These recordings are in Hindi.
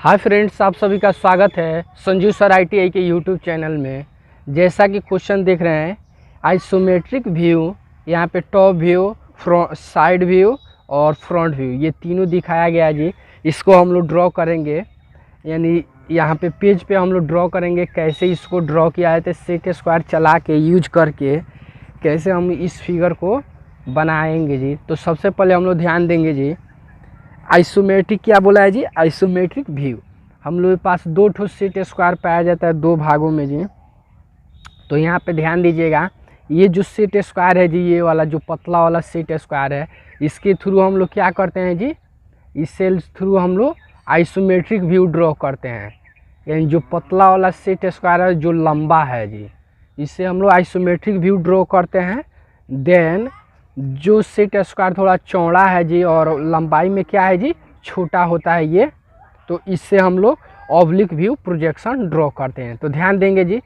हाय फ्रेंड्स, आप सभी का स्वागत है संजू सर ITI के यूट्यूब चैनल में। जैसा कि क्वेश्चन देख रहे हैं, आइसोमेट्रिक व्यू, यहाँ पे टॉप व्यू, साइड व्यू और फ्रंट व्यू, ये तीनों दिखाया गया है जी। इसको हम लोग ड्रॉ करेंगे, यानी यहाँ पे पेज पे हम लोग ड्रॉ करेंगे। कैसे इसको ड्रॉ किया है तो सेट स्क्वायर चला के यूज करके कैसे हम इस फिगर को बनाएंगे जी। तो सबसे पहले हम लोग ध्यान देंगे जी, आइसोमेट्रिक क्या बोला है जी, आइसोमेट्रिक व्यू। हम लोग के पास दो ठो सेट स्क्वायर पाया जाता है दो भागों में जी। तो यहाँ पे ध्यान दीजिएगा, ये जो सेट स्क्वायर है जी, ये वाला जो पतला वाला सेट स्क्वायर है, इसके थ्रू हम लोग क्या करते हैं जी, इससे थ्रू हम लोग आइसोमेट्रिक व्यू ड्रॉ करते हैं। यानी जो पतला वाला सेट स्क्वायर है जो लंबा है जी, इससे हम लोग आइसोमेट्रिक व्यू ड्रॉ करते हैं। देन जो सेट स्क्वायर थोड़ा चौड़ा है जी और लंबाई में क्या है जी, छोटा होता है ये, तो इससे हम लोग ऑब्लिक व्यू प्रोजेक्शन ड्रॉ करते हैं। तो ध्यान देंगे जी,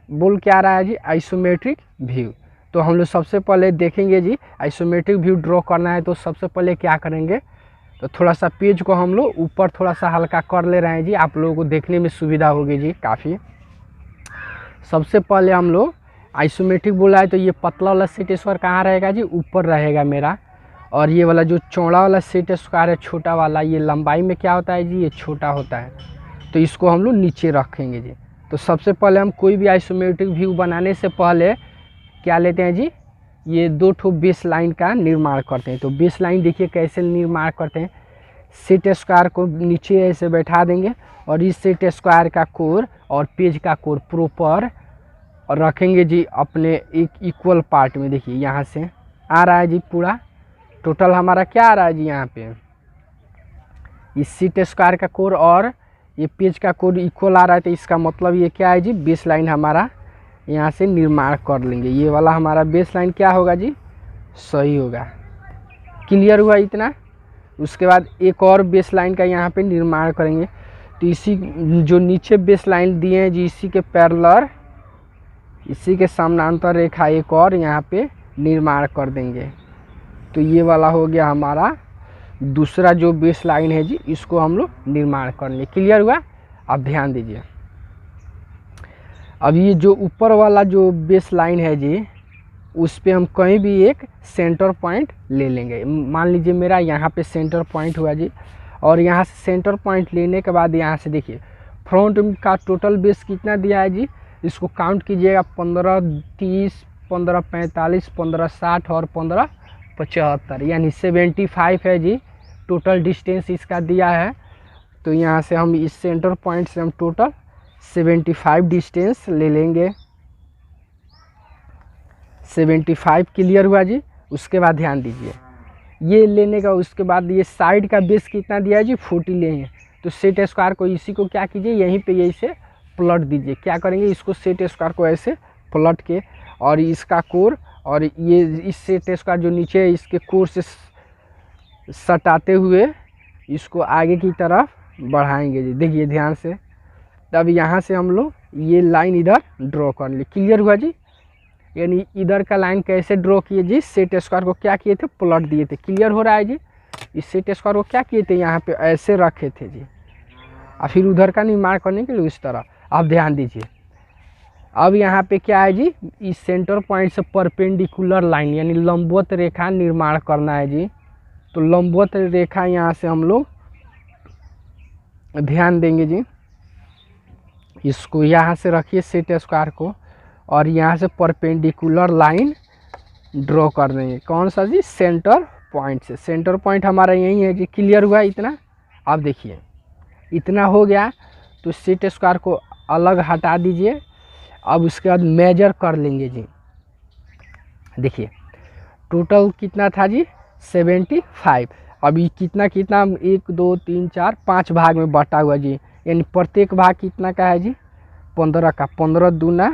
बोल क्या रहा है जी, आइसोमेट्रिक व्यू। तो हम लोग सबसे पहले देखेंगे जी, आइसोमेट्रिक व्यू ड्रॉ करना है तो सबसे पहले क्या करेंगे, तो थोड़ा सा पेज को हम लोग ऊपर थोड़ा सा हल्का कर ले रहे हैं जी, आप लोगों को देखने में सुविधा होगी जी काफ़ी। सबसे पहले हम लोग आइसोमेट्रिक बोला है तो ये पतला वाला सेट स्क्वायर कहाँ रहेगा जी, ऊपर रहेगा मेरा। और ये वाला जो चौड़ा वाला सेट स्क्वायर है छोटा वाला, ये लंबाई में क्या होता है जी, ये छोटा होता है, तो इसको हम लोग नीचे रखेंगे जी। तो सबसे पहले हम कोई भी आइसोमेट्रिक व्यू बनाने से पहले क्या लेते हैं जी, ये दो ठो बेस लाइन का निर्माण करते हैं। तो बेस लाइन देखिए कैसे निर्माण करते हैं, सेट स्क्वायर को नीचे ऐसे बैठा देंगे और इस सेट स्क्वायर का कोर और पेज का कोर प्रॉपर और रखेंगे जी अपने एक इक्वल पार्ट में। देखिए यहाँ से आ रहा है जी, पूरा टोटल हमारा क्या आ रहा है जी, यहाँ पे इस सेट स्क्वायर का कोर और ये पेज का कोर इक्वल आ रहा है, तो इसका मतलब ये क्या है जी, बेस लाइन हमारा यहाँ से निर्माण कर लेंगे। ये वाला हमारा बेस लाइन क्या होगा जी, सही होगा। क्लियर हुआ इतना। उसके बाद एक और बेस लाइन का यहाँ पे निर्माण करेंगे। तो इसी जो नीचे बेस लाइन दिए हैं जी, इसी के पैरेलल, इसी के समानांतर रेखा एक और यहाँ पे निर्माण कर देंगे। तो ये वाला हो गया हमारा दूसरा जो बेस लाइन है जी, इसको हम लोग निर्माण कर लेंगे। क्लियर हुआ। अब ध्यान दीजिए, अब ये जो ऊपर वाला जो बेस लाइन है जी, उस पे हम कहीं भी एक सेंटर पॉइंट ले लेंगे। मान लीजिए मेरा यहाँ पे सेंटर पॉइंट हुआ जी, और यहाँ से सेंटर पॉइंट लेने के बाद यहाँ से देखिए फ्रंट का टोटल बेस कितना दिया है जी, इसको काउंट कीजिएगा, 15, 30, 15, 45, 15, 60 और 15, 75, यानी 75 है जी टोटल डिस्टेंस इसका दिया है। तो यहाँ से हम इस सेंटर पॉइंट से हम टोटल 75 डिस्टेंस ले लेंगे। 75 क्लियर हुआ जी। उसके बाद ध्यान दीजिए, ये लेने का उसके बाद ये साइड का बेस कितना दिया है जी, 40 लेंगे। तो सेट स्क्वायर को इसी को क्या कीजिए, यहीं पे ऐसे पलट दीजिए। क्या करेंगे, इसको सेट स्क्वायर को ऐसे पलट के और इसका कोर और ये इस सेट स्क्वायर जो नीचे है इसके कोर से सटाते हुए इसको आगे की तरफ बढ़ाएंगे जी। देखिए ध्यान से, तब यहाँ से हम लोग ये लाइन इधर ड्रॉ कर लिए। क्लियर हुआ जी। यानी इधर का लाइन कैसे ड्रॉ किए जी, सेट स्क्वायर को क्या किए थे, पलट दिए थे। क्लियर हो रहा है जी। इस सेट स्क्वायर को क्या किए थे, यहाँ पे ऐसे रखे थे जी, और फिर उधर का निर्माण करने के लिए इस तरह। अब ध्यान दीजिए, अब यहाँ पे क्या है जी, इस सेंटर पॉइंट से परपेंडिकुलर लाइन यानी लंबवत रेखा निर्माण करना है जी। तो लंबवत रेखा यहाँ से हम लोग ध्यान देंगे जी, इसको यहाँ से रखिए सेट स्क्वायर को और यहाँ से परपेंडिकुलर लाइन ड्रॉ कर देंगे। कौन सा जी, सेंटर पॉइंट से। सेंटर पॉइंट हमारा यही है जी। क्लियर हुआ इतना। अब देखिए इतना हो गया, तो सेट स्क्वायर को अलग हटा दीजिए। अब उसके बाद मेजर कर लेंगे जी। देखिए टोटल कितना था जी, 75। अभी कितना कितना 1, 2, 3, 4, 5 भाग में बटा हुआ जी, यानी प्रत्येक भाग कितना का है जी, 15 का। 15 दूना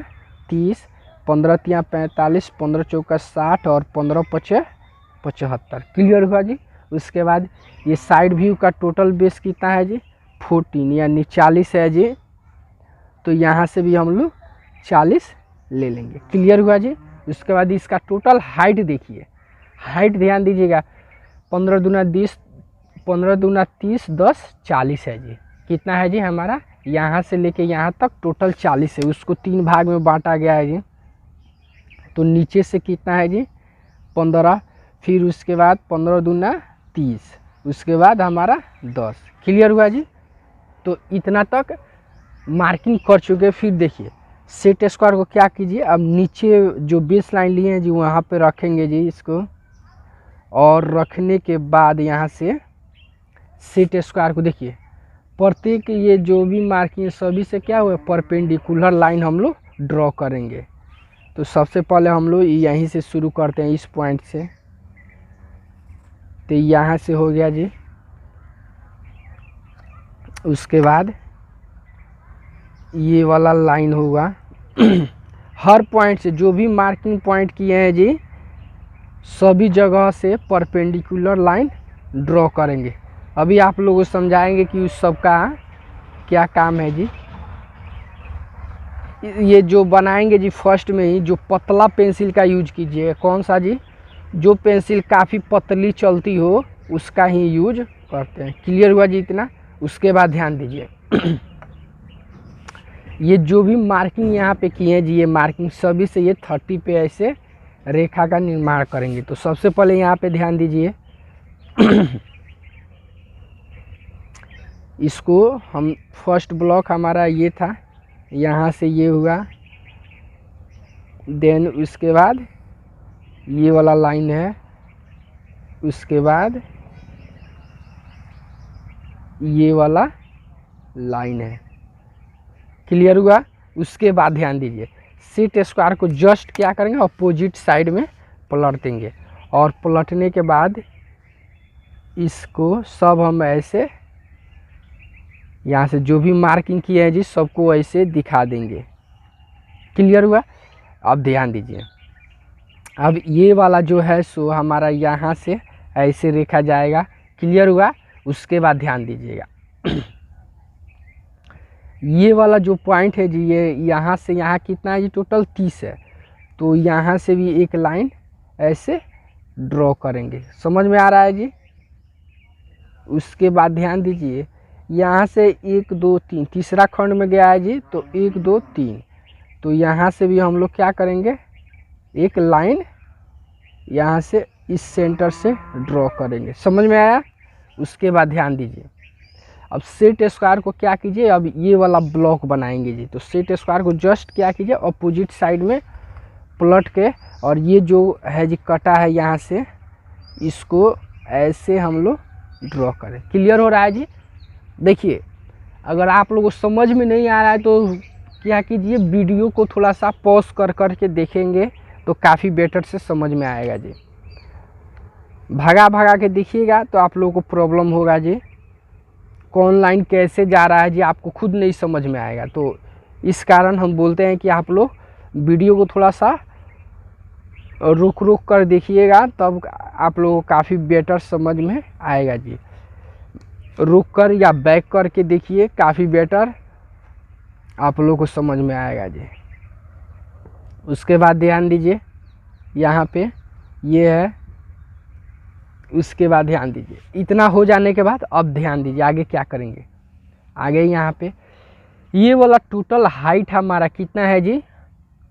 30, 15 तिया 45, 15 चौका 60 और 15 पचे 75। क्लियर हुआ जी। उसके बाद ये साइड व्यू का टोटल बेस कितना है जी, 14 यानी 40 है जी। तो यहाँ से भी हम लोग 40 ले लेंगे। क्लियर हुआ जी। उसके बाद इसका टोटल हाइट देखिए, हाइट ध्यान दीजिएगा, 15 दूना 20, 15 दूना 30, 10 40 है जी। कितना है जी हमारा, यहाँ से लेके यहाँ तक टोटल 40 है, उसको 3 भाग में बांटा गया है जी। तो नीचे से कितना है जी 15, फिर उसके बाद 15 दूना 30, उसके बाद हमारा 10। क्लियर हुआ जी। तो इतना तक मार्किंग कर चुके। फिर देखिए सेट स्क्वायर को क्या कीजिए, अब नीचे जो बेस लाइन लिए हैं जी वहाँ पे रखेंगे जी इसको, और रखने के बाद यहाँ से सेट स्क्वायर को देखिए प्रत्येक ये जो भी मार्किंग सभी से क्या हुआ परपेंडिकुलर लाइन हम लोग ड्रॉ करेंगे। तो सबसे पहले हम लोग यहीं से शुरू करते हैं, इस पॉइंट से। तो यहाँ से हो गया जी, उसके बाद ये वाला लाइन होगा हर पॉइंट से जो भी मार्किंग पॉइंट किए हैं जी सभी जगह से परपेंडिकुलर लाइन ड्रॉ करेंगे। अभी आप लोगों को समझाएंगे कि उस सब का क्या काम है जी। ये जो बनाएंगे जी फर्स्ट में ही जो पतला पेंसिल का यूज कीजिए। कौन सा जी, जो पेंसिल काफ़ी पतली चलती हो उसका ही यूज करते हैं। क्लियर हुआ जी इतना। उसके बाद ध्यान दीजिए ये जो भी मार्किंग यहाँ पे किए हैं जी, ये मार्किंग सभी से ये 30 पे ऐसे रेखा का निर्माण करेंगे। तो सबसे पहले यहाँ पे ध्यान दीजिए इसको हम फर्स्ट ब्लॉक हमारा ये था, यहाँ से ये हुआ, देन उसके बाद ये वाला लाइन है, उसके बाद ये वाला लाइन है। क्लियर हुआ। उसके बाद ध्यान दीजिए सेट स्क्वायर को जस्ट क्या करेंगे अपोजिट साइड में पलट देंगे, और पलटने के बाद इसको सब हम ऐसे यहाँ से जो भी मार्किंग किए हैं जी सबको ऐसे दिखा देंगे। क्लियर हुआ। अब ध्यान दीजिए अब ये वाला जो है सो हमारा यहाँ से ऐसे रेखा जाएगा। क्लियर हुआ। उसके बाद ध्यान दीजिएगा ये वाला जो पॉइंट है जी ये यहाँ से यहाँ कितना है जी टोटल 30 है। तो यहाँ से भी एक लाइन ऐसे ड्रॉ करेंगे। समझ में आ रहा है जी। उसके बाद ध्यान दीजिए यहाँ से 1 2 3 तीसरा खंड में गया है जी, तो 1 2 3। तो यहाँ से भी हम लोग क्या करेंगे एक लाइन यहाँ से इस सेंटर से ड्रॉ करेंगे। समझ में आया। उसके बाद ध्यान दीजिए अब सेट स्क्वायर को क्या कीजिए, अब ये वाला ब्लॉक बनाएंगे जी। तो सेट स्क्वायर को जस्ट क्या कीजिए अपोजिट साइड में पलट के, और ये जो है जी कटा है यहाँ से इसको ऐसे हम लोग ड्रॉ करें। क्लियर हो रहा है जी। देखिए अगर आप लोगों को समझ में नहीं आ रहा है तो क्या कीजिए वीडियो को थोड़ा सा पॉज कर के देखेंगे तो काफ़ी बेटर से समझ में आएगा जी। भगा के देखिएगा तो आप लोगों को प्रॉब्लम होगा जी, कौन लाइन कैसे जा रहा है जी आपको खुद नहीं समझ में आएगा। तो इस कारण हम बोलते हैं कि आप लोग वीडियो को थोड़ा सा रुक कर देखिएगा, तब आप लोगों को काफ़ी बेटर समझ में आएगा जी। रुक कर या बैक करके देखिए, काफ़ी बेटर आप लोगों को समझ में आएगा जी। उसके बाद ध्यान दीजिए यहाँ पे ये है। उसके बाद ध्यान दीजिए इतना हो जाने के बाद अब ध्यान दीजिए आगे क्या करेंगे। आगे यहाँ पे ये वाला टोटल हाइट हमारा कितना है जी,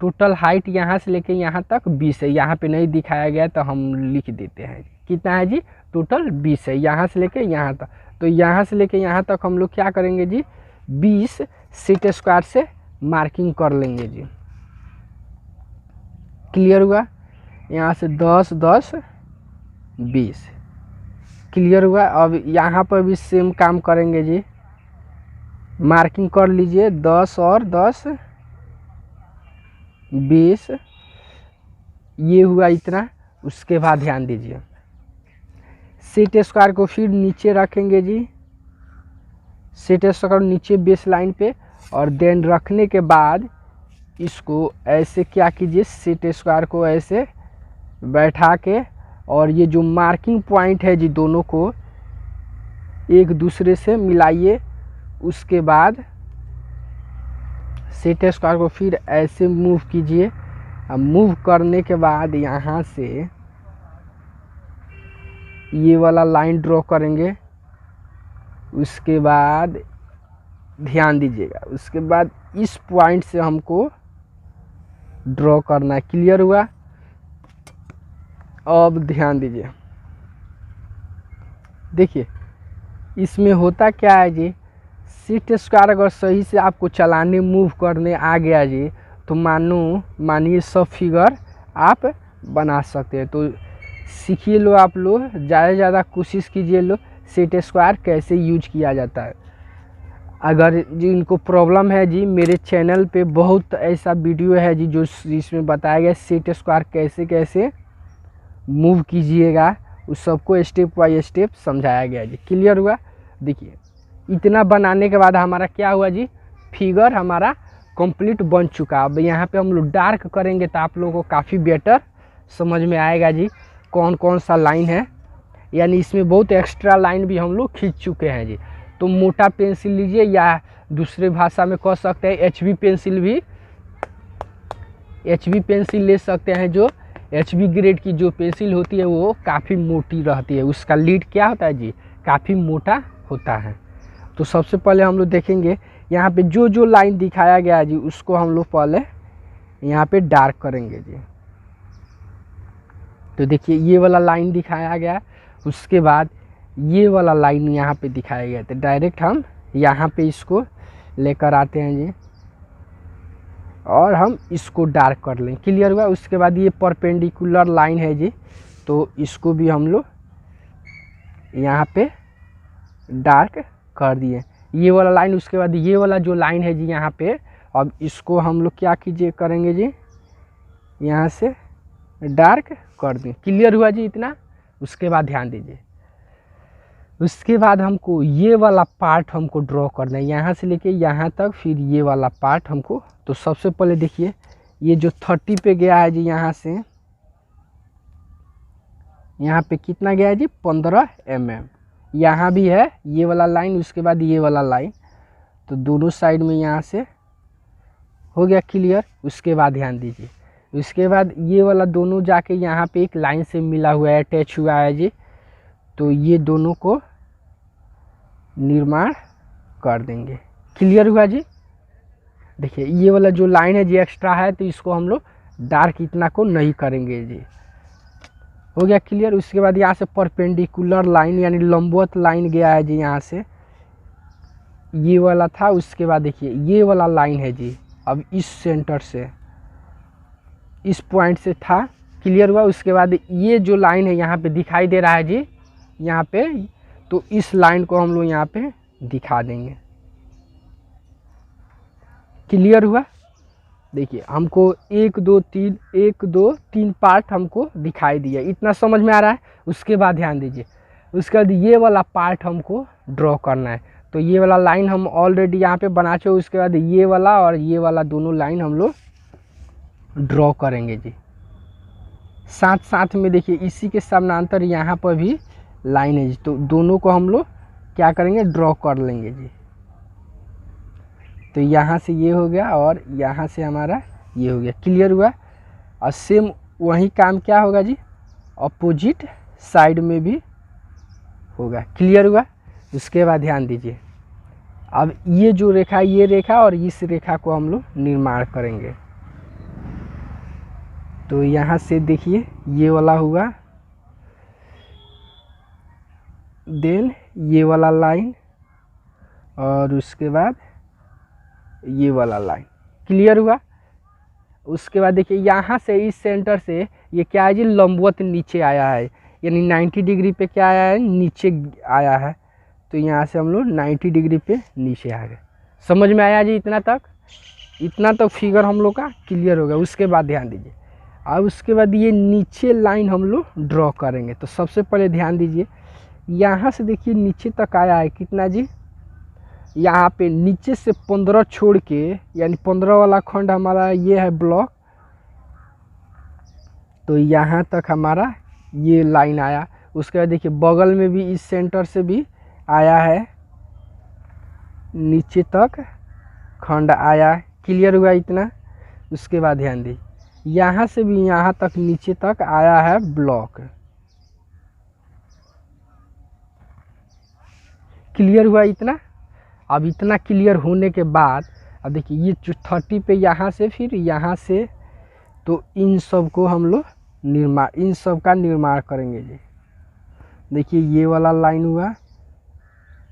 टोटल हाइट यहाँ से लेके यहाँ तक 20 है। यहाँ पे नहीं दिखाया गया तो हम लिख देते हैं कितना है जी टोटल 20 है यहाँ से लेके यहाँ तक। तो यहाँ से लेके यहाँ तक हम लोग क्या करेंगे जी 20 सेट स्क्वायर से मार्किंग कर लेंगे जी। क्लियर हुआ। यहाँ से 10 10 20। क्लियर हुआ। अब यहाँ पर भी सेम काम करेंगे जी, मार्किंग कर लीजिए 10 और 10 20, ये हुआ इतना। उसके बाद ध्यान दीजिए सेट स्क्वायर को फिर नीचे रखेंगे जी, सेट स्क्वायर नीचे बेस लाइन पे, और देन रखने के बाद इसको ऐसे क्या कीजिए सेट स्क्वायर को ऐसे बैठा के, और ये जो मार्किंग पॉइंट है जी दोनों को एक दूसरे से मिलाइए। उसके बाद सेट स्क्वायर को फिर ऐसे मूव कीजिए। अब मूव करने के बाद यहाँ से ये वाला लाइन ड्रॉ करेंगे। उसके बाद ध्यान दीजिएगा। उसके बाद इस पॉइंट से हमको ड्रॉ करना है। क्लियर हुआ? अब ध्यान दीजिए, देखिए इसमें होता क्या है जी, सेट स्क्वायर अगर सही से आपको चलाने मूव करने आ गया जी, तो मानिए सब फिगर आप बना सकते हैं। तो सीखिए लो, आप लोग ज़्यादा से ज़्यादा कोशिश कीजिए लो सेट स्क्वायर कैसे यूज किया जाता है। अगर जी इनको प्रॉब्लम है जी, मेरे चैनल पे बहुत ऐसा वीडियो है जी जो जिसमें बताया गया सेट स्क्वायर कैसे कैसे मूव कीजिएगा, उस सबको स्टेप बाय स्टेप समझाया गया जी। क्लियर हुआ? देखिए इतना बनाने के बाद हमारा क्या हुआ जी, फिगर हमारा कंप्लीट बन चुका। अब यहाँ पे हम लोग डार्क करेंगे तो आप लोगों को काफ़ी बेटर समझ में आएगा जी कौन कौन सा लाइन है। यानी इसमें बहुत एक्स्ट्रा लाइन भी हम लोग खींच चुके हैं जी। तो मोटा पेंसिल लीजिए, या दूसरे भाषा में कह सकते हैं HB पेंसिल ले सकते हैं। जो HB ग्रेड की जो पेंसिल होती है वो काफ़ी मोटी रहती है, उसका लीड क्या होता है जी, काफ़ी मोटा होता है। तो सबसे पहले हम लोग देखेंगे यहाँ पे जो जो लाइन दिखाया गया है जी, उसको हम लोग पहले यहाँ पे डार्क करेंगे जी। तो देखिए ये वाला लाइन दिखाया गया, उसके बाद ये वाला लाइन यहाँ पे दिखाया गया। तो डायरेक्ट हम यहाँ पे इसको लेकर आते हैं जी और हम इसको डार्क कर लें। क्लियर हुआ? उसके बाद ये परपेंडिकुलर लाइन है जी, तो इसको भी हम लोग यहाँ पे डार्क कर दिए, ये वाला लाइन। उसके बाद ये वाला जो लाइन है जी यहाँ पे, अब इसको हम लोग क्या करेंगे जी, यहाँ से डार्क कर दें। क्लियर हुआ जी इतना? उसके बाद ध्यान दीजिए, उसके बाद हमको ये वाला पार्ट हमको ड्रॉ करना है, यहाँ से लेके यहाँ तक, फिर ये वाला पार्ट हमको। तो सबसे पहले देखिए ये जो 30 पे गया है जी, यहाँ से यहाँ पे कितना गया है जी, 15 mm। यहाँ भी है ये वाला लाइन, उसके बाद ये वाला लाइन, तो दोनों साइड में यहाँ से हो गया क्लियर। उसके बाद ध्यान दीजिए, उसके बाद ये वाला दोनों जाके यहाँ पे एक लाइन से मिला हुआ है, अटैच हुआ है जी। तो ये दोनों को निर्माण कर देंगे। क्लियर हुआ जी? देखिए ये वाला जो लाइन है जी एक्स्ट्रा है, तो इसको हम लोग डार्क इतना को नहीं करेंगे जी। हो गया क्लियर? उसके बाद यहाँ से परपेंडिकुलर लाइन यानी लंबवत लाइन गया है जी, यहाँ से ये वाला था। उसके बाद देखिए ये वाला लाइन है जी, अब इस सेंटर से इस पॉइंट से था। क्लियर हुआ? उसके बाद ये जो लाइन है यहाँ पे दिखाई दे रहा है जी, यहाँ पे, तो इस लाइन को हम लोग यहाँ पे दिखा देंगे। क्लियर हुआ? देखिए हमको 1 2 3 पार्ट हमको दिखाई दिया, इतना समझ में आ रहा है? उसके बाद ध्यान दीजिए, उसके बाद ये वाला पार्ट हमको ड्रॉ करना है। तो ये वाला लाइन हम ऑलरेडी यहाँ पे बना चुके, उसके बाद ये वाला और ये वाला दोनों लाइन हम लोग ड्रॉ करेंगे जी। साथ साथ में देखिए इसी के समानांतर यहाँ पर भी लाइन है जी, तो दोनों को हम लोग क्या करेंगे, ड्रॉ कर लेंगे जी। तो यहाँ से ये हो गया और यहाँ से हमारा ये हो गया। क्लियर हुआ? और सेम वही काम क्या होगा जी, अपोजिट साइड में भी होगा। क्लियर हुआ? उसके बाद ध्यान दीजिए, अब ये जो रेखा, ये रेखा और इस रेखा को हम लोग निर्माण करेंगे। तो यहाँ से देखिए ये वाला हुआ, देन ये वाला लाइन और उसके बाद ये वाला लाइन। क्लियर हुआ? उसके बाद देखिए यहाँ से इस सेंटर से ये क्या है जी, लंबवत नीचे आया है, यानी 90 डिग्री पे क्या आया है, नीचे आया है। तो यहाँ से हम लोग 90 डिग्री पे नीचे आ गए। समझ में आया जी इतना तक? इतना तक फिगर हम लोग का क्लियर हो गया। उसके बाद ध्यान दीजिए, अब उसके बाद ये नीचे लाइन हम लोग ड्रॉ करेंगे। तो सबसे पहले ध्यान दीजिए, यहाँ से देखिए नीचे तक आया है कितना जी, यहाँ पे नीचे से 15 छोड़ के, यानी 15 वाला खंड हमारा ये है ब्लॉक, तो यहाँ तक हमारा ये लाइन आया। उसके बाद देखिए बगल में भी इस सेंटर से भी आया है, नीचे तक खंड आया। क्लियर हुआ इतना? उसके बाद ध्यान दीजिए, यहाँ से भी यहाँ तक नीचे तक आया है ब्लॉक। क्लियर हुआ इतना? अब इतना क्लियर होने के बाद अब देखिए ये जो 30 पे यहाँ से फिर यहाँ से, तो इन सब को हम लोग इन सब का निर्माण करेंगे जी। देखिए ये वाला लाइन हुआ,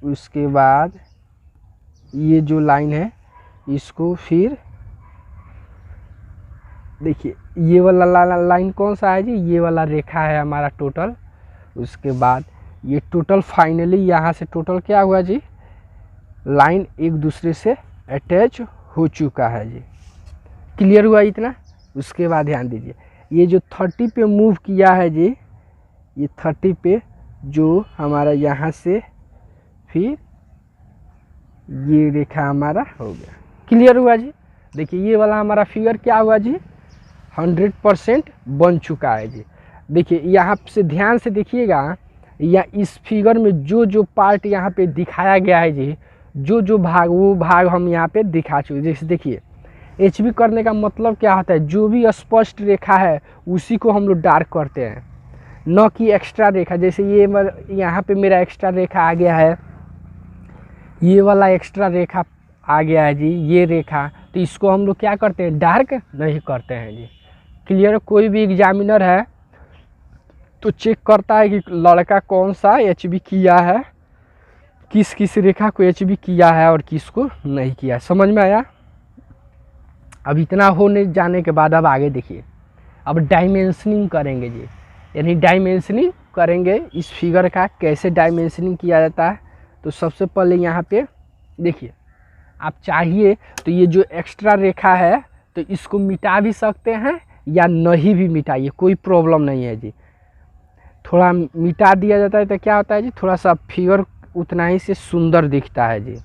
उसके बाद ये जो लाइन है इसको फिर देखिए ये वाला लाइन कौन सा है जी, ये वाला रेखा है हमारा टोटल। उसके बाद ये टोटल फाइनली यहाँ से टोटल क्या हुआ जी, लाइन एक दूसरे से अटैच हो चुका है जी। क्लियर हुआ इतना। उसके बाद ध्यान दीजिए ये जो 30 पे मूव किया है जी, ये 30 पे जो हमारा यहाँ से फिर ये रेखा हमारा हो गया। क्लियर हुआ जी। देखिए ये वाला हमारा फिगर क्या हुआ जी, 100% बन चुका है जी। देखिए यहाँ से ध्यान से देखिएगा, या इस फिगर में जो जो पार्ट यहाँ पे दिखाया गया है जी, जो जो भाग वो भाग हम यहाँ पे दिखा चुके। जैसे देखिए एचबी करने का मतलब क्या होता है, जो भी स्पष्ट रेखा है उसी को हम लोग डार्क करते हैं, न कि एक्स्ट्रा रेखा। जैसे ये यहाँ पे मेरा एक्स्ट्रा रेखा आ गया है, ये वाला एक्स्ट्रा रेखा आ गया है जी, ये रेखा, तो इसको हम लोग क्या करते हैं, डार्क नहीं करते हैं जी। क्लियर। कोई भी एग्जामिनर है तो चेक करता है कि लड़का कौन सा एचबी किया है, किस किस रेखा को एचबी किया है और किसको नहीं किया। समझ में आया। अब इतना होने जाने के बाद अब आगे देखिए, अब डायमेंशनिंग करेंगे जी, यानी डायमेंशनिंग करेंगे इस फिगर का। कैसे डायमेंशनिंग किया जाता है, तो सबसे पहले यहाँ पे देखिए, आप चाहिए तो ये जो एक्स्ट्रा रेखा है तो इसको मिटा भी सकते हैं या नहीं भी मिटाइए, कोई प्रॉब्लम नहीं है जी। थोड़ा मिटा दिया जाता है तो क्या होता है जी, थोड़ा सा फिगर उतना ही से सुंदर दिखता है जी।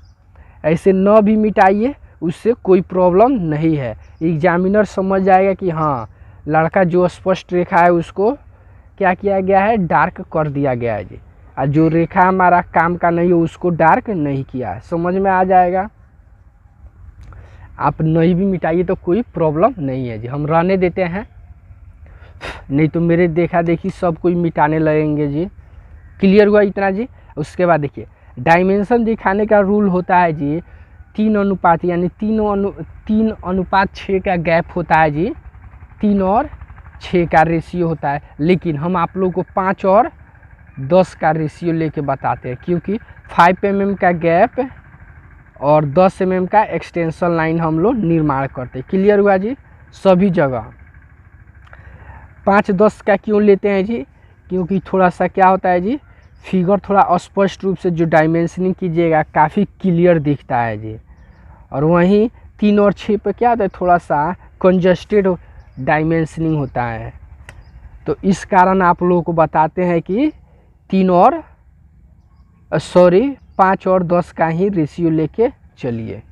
ऐसे न भी मिटाइए, उससे कोई प्रॉब्लम नहीं है। एग्जामिनर समझ जाएगा कि हाँ लड़का जो स्पष्ट रेखा है उसको क्या किया गया है, डार्क कर दिया गया है जी, और जो रेखा हमारा काम का नहीं हो उसको डार्क नहीं किया है। समझ में आ जाएगा। आप नहीं भी मिटाइए तो कोई प्रॉब्लम नहीं है जी, हम रहने देते हैं, नहीं तो मेरे देखा देखी सब कोई मिटाने लगेंगे जी। क्लियर हुआ इतना जी। उसके बाद देखिए डायमेंशन दिखाने का रूल होता है जी 3 अनुपात, यानी 3:6 का गैप होता है जी, 3 और 6 का रेशियो होता है। लेकिन हम आप लोग को 5 और 10 का रेशियो लेके बताते हैं, क्योंकि 5 mm का गैप और 10 mm का एक्सटेंशन लाइन हम लोग निर्माण करते हैं। क्लियर हुआ जी। सभी जगह 5-10 का क्यों लेते हैं जी, क्योंकि थोड़ा सा क्या होता है जी, फिगर थोड़ा स्पष्ट रूप से जो डायमेंशनिंग कीजिएगा काफ़ी क्लियर दिखता है जी। और वहीं 3 और 6 पे क्या होता है, थोड़ा सा कंजस्टेड डायमेंशनिंग होता है। तो इस कारण आप लोगों को बताते हैं कि 5 और 10 का ही रेशियो लेके चलिए।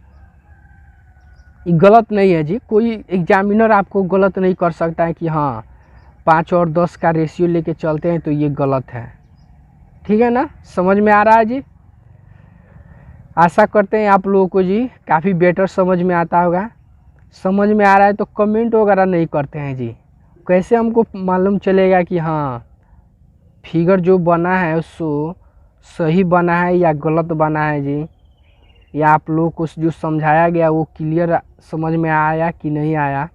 गलत नहीं है जी, कोई एग्जामिनर आपको गलत नहीं कर सकता है कि हाँ 5 और 10 का रेशियो लेके चलते हैं तो ये गलत है। ठीक है ना, समझ में आ रहा है जी। आशा करते हैं आप लोगों को जी काफ़ी बेटर समझ में आता होगा। समझ में आ रहा है तो कमेंट वगैरह नहीं करते हैं जी, कैसे हमको मालूम चलेगा कि हाँ फिगर जो बना है उसको सही बना है या गलत बना है जी, या आप लोगों को जो समझाया गया वो क्लियर समझ में आया कि नहीं आया।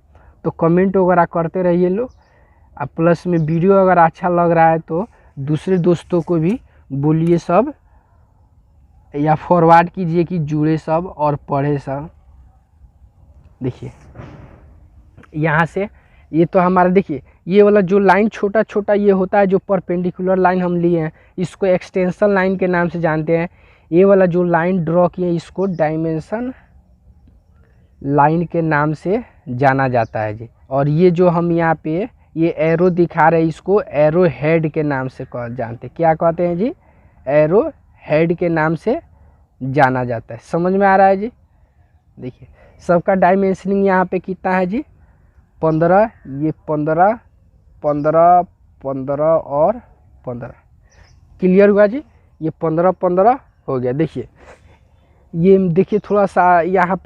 तो कमेंट वगैरह करते रहिए लोग। अब प्लस में वीडियो अगर अच्छा लग रहा है तो दूसरे दोस्तों को भी बोलिए सब, या फॉरवर्ड कीजिए कि जुड़े सब और पढ़े सब। देखिए यहाँ से ये तो हमारा, देखिए ये वाला जो लाइन छोटा छोटा ये होता है, जो परपेंडिकुलर लाइन हम लिए हैं इसको एक्सटेंशन लाइन के नाम से जानते हैं। ये वाला जो लाइन ड्रॉ किए इसको डायमेंशन लाइन के नाम से जाना जाता है जी। और ये जो हम यहाँ पे ये एरो दिखा रहे हैं इसको एरो हेड के नाम से जानते हैं। क्या कहते हैं जी, एरो हेड के नाम से जाना जाता है। समझ में आ रहा है जी। देखिए सबका डायमेंशनिंग यहाँ पे कितना है जी, 15, ये 15, 15, 15 और 15। क्लियर हुआ जी। ये 15 15 हो गया। देखिए ये देखिए थोड़ा सा यहाँ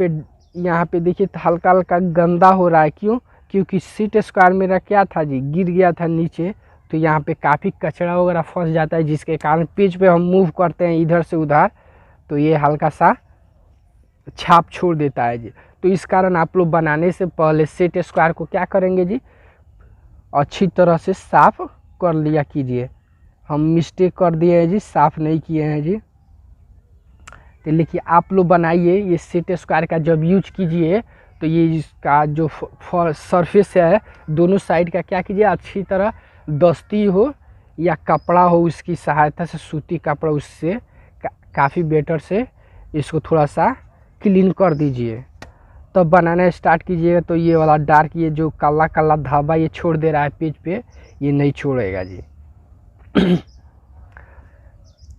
पे देखिए हल्का हल्का गंदा हो रहा है। क्यों, क्योंकि सीट स्क्वायर मेरा क्या था जी, गिर गया था नीचे, तो यहाँ पे काफ़ी कचरा वगैरह फंस जाता है, जिसके कारण पेज पे हम मूव करते हैं इधर से उधर, तो ये हल्का सा छाप छोड़ देता है जी। तो इस कारण आप लोग बनाने से पहले सेट स्क्वायर को क्या करेंगे जी, अच्छी तरह से साफ कर लिया कीजिए। हम मिस्टेक कर दिए हैं जी, साफ नहीं किए हैं जी। तो लेकिन आप लोग बनाइए ये सेट स्क्वायर का, जब यूज कीजिए तो ये इसका जो सरफेस है दोनों साइड का क्या कीजिए, अच्छी तरह दस्ती हो या कपड़ा हो उसकी सहायता से, सूती कपड़ा, उससे काफ़ी बेटर से इसको थोड़ा सा क्लीन कर दीजिए। तब बनाना स्टार्ट कीजिएगा। तो ये वाला डार्क, ये जो काला काला धाबा ये छोड़ दे रहा है पेज पे, ये नहीं छोड़ेगा जी।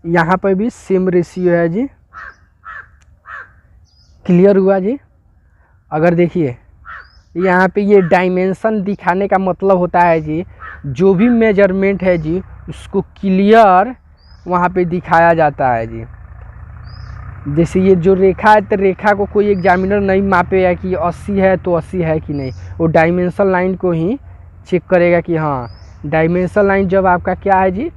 यहाँ पर भी सेम रेशियो है जी। क्लियर हुआ जी। अगर देखिए यहाँ पे ये डायमेंशन दिखाने का मतलब होता है जी, जो भी मेजरमेंट है जी उसको क्लियर वहाँ पे दिखाया जाता है जी। जैसे ये जो रेखा है तो रेखा को कोई एग्जामिनर नहीं मापेगा कि 80 है तो 80 है कि नहीं, वो डायमेंशन लाइन को ही चेक करेगा कि हाँ डायमेंशन लाइन जब आपका क्या है जी,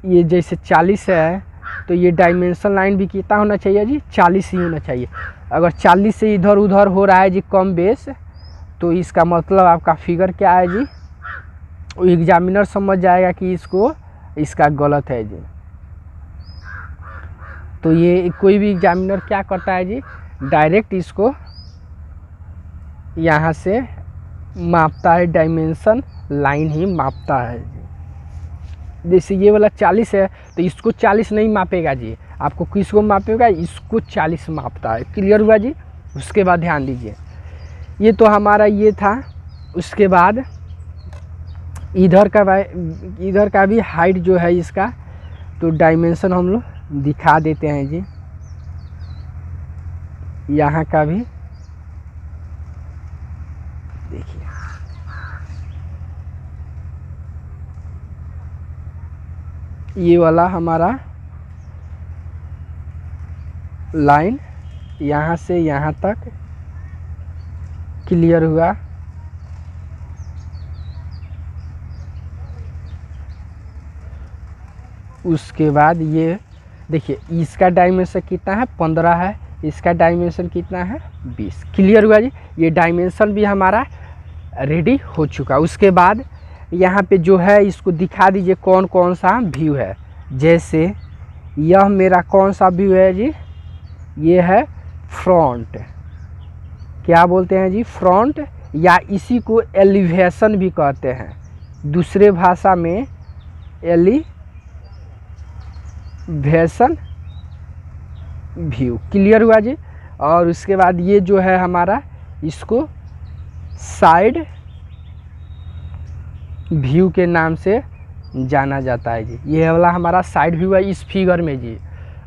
ये जैसे 40 है तो ये डायमेंशन लाइन भी कितना होना चाहिए जी, 40 ही होना चाहिए। अगर 40 से इधर उधर हो रहा है जी कम बेस, तो इसका मतलब आपका फिगर क्या है जी, वो एग्जामिनर समझ जाएगा कि इसका गलत है जी। तो ये कोई भी एग्जामिनर क्या करता है जी, डायरेक्ट इसको यहाँ से मापता है, डायमेंशन लाइन ही मापता है जी। जैसे ये वाला 40 है तो इसको 40 नहीं मापेगा जी, आपको किसको मापेगा, इसको 40 मापता है। क्लियर हुआ जी। उसके बाद ध्यान दीजिए, ये तो हमारा ये था। उसके बाद इधर का भी हाइट जो है इसका, तो डायमेंशन हम लोग दिखा देते हैं जी। यहाँ का भी देखिए, ये वाला हमारा लाइन यहाँ से यहाँ तक क्लियर हुआ। उसके बाद ये देखिए, इसका डायमेंशन कितना है, 15 है, इसका डायमेंशन कितना है, 20। क्लियर हुआ जी। ये डायमेंशन भी हमारा रेडी हो चुका। उसके बाद यहाँ पे जो है इसको दिखा दीजिए कौन कौन सा व्यू है। जैसे यह मेरा कौन सा व्यू है जी, ये है फ्रंट। क्या बोलते हैं जी, फ्रंट, या इसी को एलिवेशन भी कहते हैं, दूसरे भाषा में एलिवेशन व्यू। क्लियर हुआ जी। और उसके बाद ये जो है हमारा, इसको साइड व्यू के नाम से जाना जाता है जी। ये वाला हमारा साइड व्यू है इस फिगर में जी।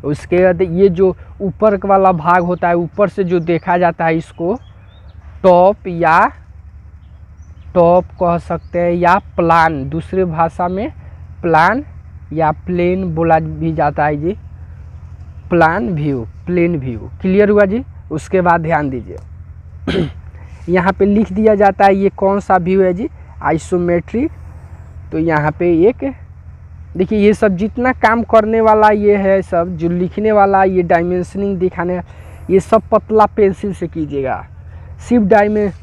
उसके बाद ये जो ऊपर वाला भाग होता है, ऊपर से जो देखा जाता है, इसको टॉप कह सकते हैं, या प्लान, दूसरे भाषा में प्लान या प्लेन बोला भी जाता है जी। Plan view, plane view. Clear हुआ जी। उसके बाद ध्यान दीजिए, यहाँ पे लिख दिया जाता है ये कौन सा व्यू है जी, आइसोमेट्रिक। तो यहाँ पे एक देखिए, ये सब जितना काम करने वाला ये है, सब जो लिखने वाला, ये डायमेंशनिंग दिखाने, ये सब पतला पेंसिल से कीजिएगा। सिर्फ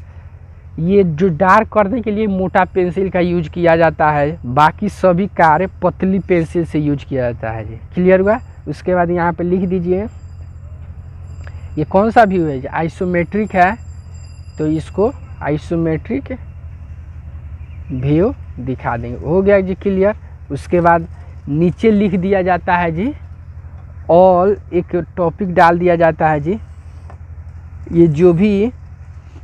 ये जो डार्क करने के लिए मोटा पेंसिल का यूज किया जाता है, बाकी सभी कार्य पतली पेंसिल से यूज किया जाता है जी। क्लियर हुआ। उसके बाद यहाँ पे लिख दीजिए ये कौन सा व्यू है जी, आइसोमेट्रिक है, तो इसको आइसोमेट्रिक व्यू दिखा देंगे। हो गया जी क्लियर। उसके बाद नीचे लिख दिया जाता है जी ऑल, एक टॉपिक डाल दिया जाता है जी। ये जो भी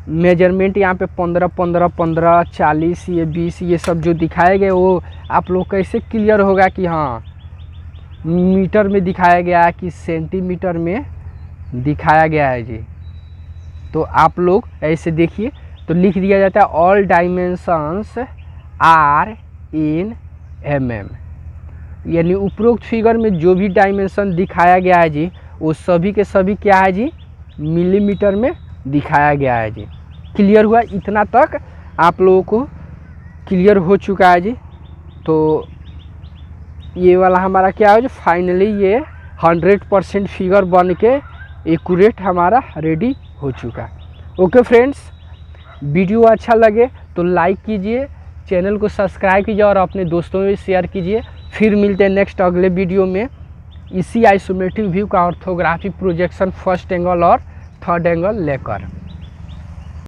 मेजरमेंट यहाँ पे 15, 15, 15, 40, ये 20, ये सब जो दिखाए गए, वो आप लोग कैसे क्लियर होगा कि हाँ मीटर में दिखाया गया है कि सेंटीमीटर में दिखाया गया है जी। तो आप लोग ऐसे देखिए, तो लिख दिया जाता है all dimensions are in mm, यानी उपरोक्त फिगर में जो भी डायमेंशन दिखाया गया है जी, वो सभी के सभी क्या है जी, मिलीमीटर में दिखाया गया है जी। क्लियर हुआ। इतना तक आप लोगों को क्लियर हो चुका है जी। तो ये वाला हमारा क्या है जी, फाइनली ये 100% फिगर बन के एक्यूरेट हमारा रेडी हो चुका। ओके फ्रेंड्स, वीडियो अच्छा लगे तो लाइक कीजिए, चैनल को सब्सक्राइब कीजिए और अपने दोस्तों में शेयर कीजिए। फिर मिलते हैं नेक्स्ट अगले वीडियो में इसी आइसोमेट्रिक व्यू का ऑर्थोग्राफिक प्रोजेक्शन फर्स्ट एंगल और थर्ड एंगल लेकर।